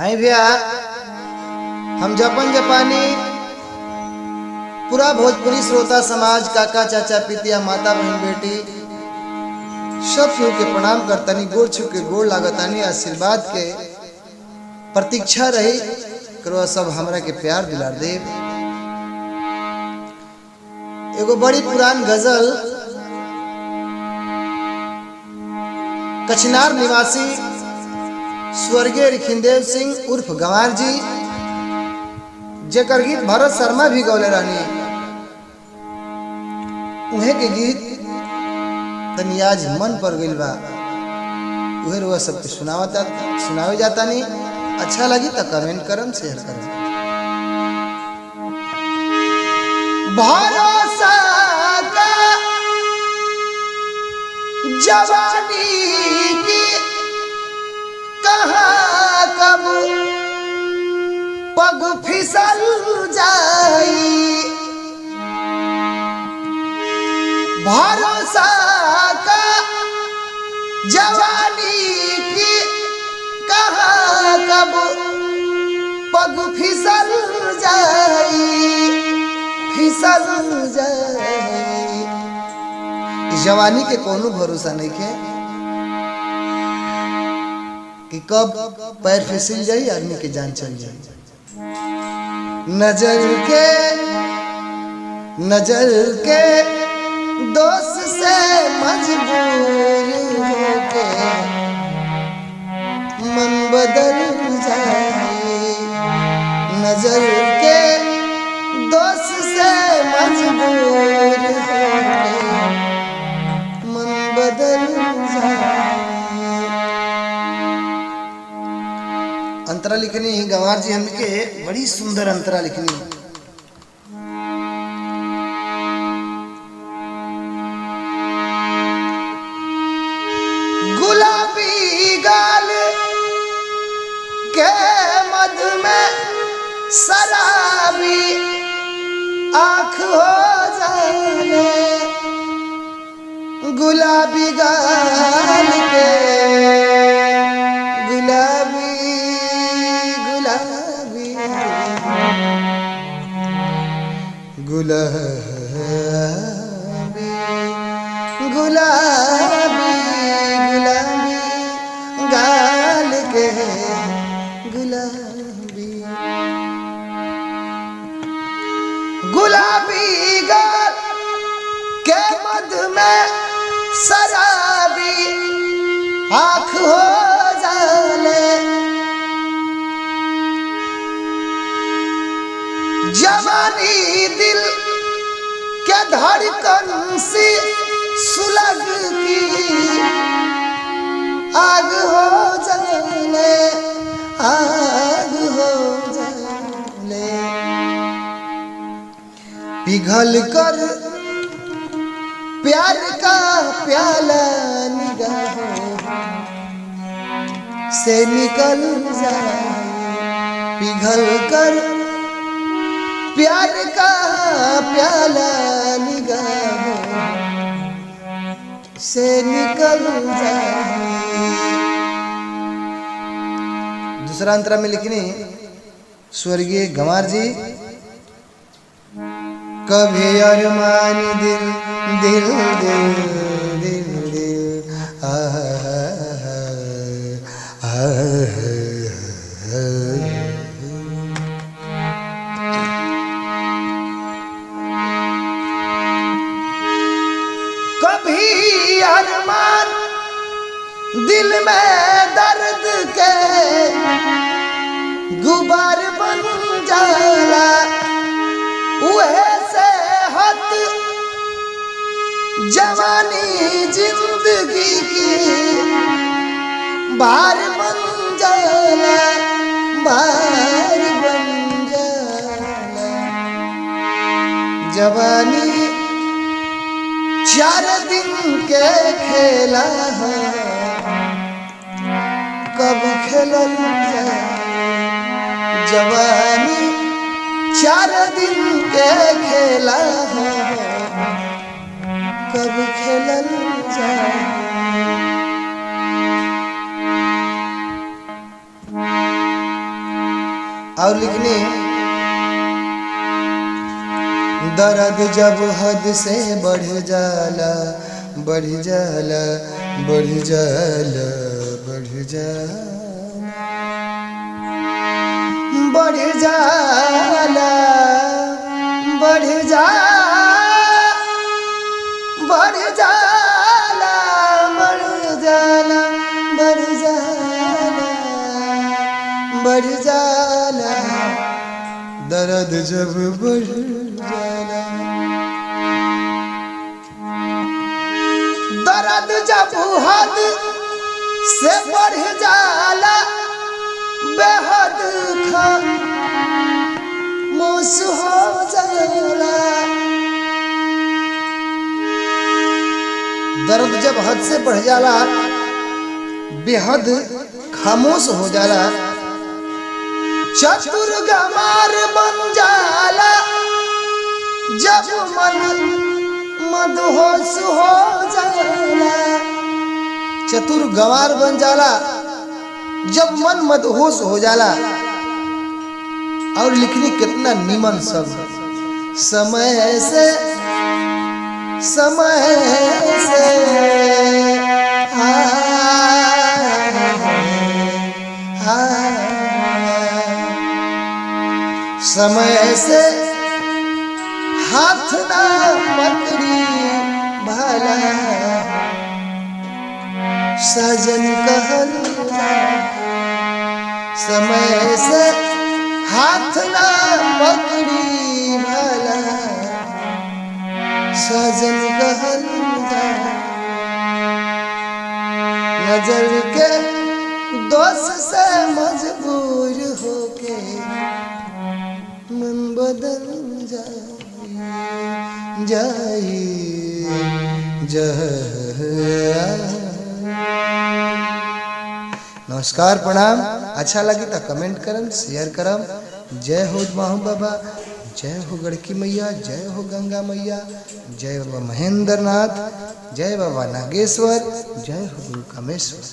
आई भैया हम जपन जपानी पूरा भोजपुरी श्रोता समाज, काका चाचा पितिया माता बहन बेटी सब छू के प्रणाम करतानी, गोड़ छू के गोड़ लागतानी। आशीर्वाद के प्रतीक्षा रही करो सब हमरा के प्यार दिलार दे। एगो बड़ी पुरान गजल कचनार निवासी स्वर्गीय रिखिंदेव सिंह उर्फ गंवार जी, जेकर गीत भरत शर्मा भी गौले रानी, उहे के गीत तनी आज मन पर गइल बा, उहे रुआ सबके सुनावे जाता नहीं। अच्छा लगी तो कमेंट करम, शेयर करम। भरोसा का जवानी की कहाँ कब पग फिसल जाई, भरोसा का जवानी की कहाँ कब पग फिसल जाई, फिसल जाई। जवानी के कोनो भरोसा नहीं के कि कब पैर फिसल जाई, आदमी के जान चल जाए। नजर के दोस्त से मजबूर होके मन बदल जाए, नजर के दोस्त से मजबूर होके मन बदल जाए। अंतरा लिखनी गंवार जी हमके बड़ी सुंदर अंतरा लिखनी। गुलाबी गाल के मध में शराबी आँख हो जाने, गुलाबी गाल के गुलाबी गुलाबी गुलाबी गाल के गुलाबी, गुलाबी गाल के मध में शराबी आँख हो जाने, जवानी दिल के धड़कन सी सुलग की आग हो जाने, आग हो जाने। पिघल कर प्यार का प्याला निगाहों से निकल जाए, पिघल कर प्यार का प्याला निगाहों से निकल जाए। दूसरा अंतरा में लिखनी स्वर्गीय गंवार जी। कभी अरमान दिल दिल दिल दिल दिल दिल में दर्द के गुबार बन जाला उहे से हत जवानी जिंदगी की बार बन जाला बार बन जाला। जवानी 4 दिन के खेला है कब खेलल जाए। जवानी 4 दिन के खेला है कब खेलल जाए। और लिखने दर्द जब हद से बढ़ जाला बढ़ जाला बढ़ जाला बढ़ जाला बढ़ जाला बढ़ जा बढ़ जाला बढ़ जाला बढ़ जाला बढ़ जाला दर्द जब बढ़ जाला। दर्द जब हद से बढ़ जाला बेहद खामोश हो जाला। दर्द जब हद से बढ़ जाला बेहद खामोश हो जाला। चतुर गंवार बन जाला जब मन मदहोश हो जाला। चतुर गंवार बन जाला जब मन मदहोश हो जाला। और लिखनी कितना निमन शब्द समय से समय से समय से हाथ ना पकड़ी भला सजन कहल समय से हाथ ना पकड़ी भला सजन कहल नजर के दोष से मजबूर होके मन बदल जाए जाए। नमस्कार प्रणाम। अच्छा लगी तो कमेंट करम शेयर करम। जय हो महू बाबा, जय हो गड़की मैया, जय हो गंगा मैया, जय बाबा महेंद्र नाथ, जय बाबा नागेश्वर, जय हो गुरु कामेश्वर।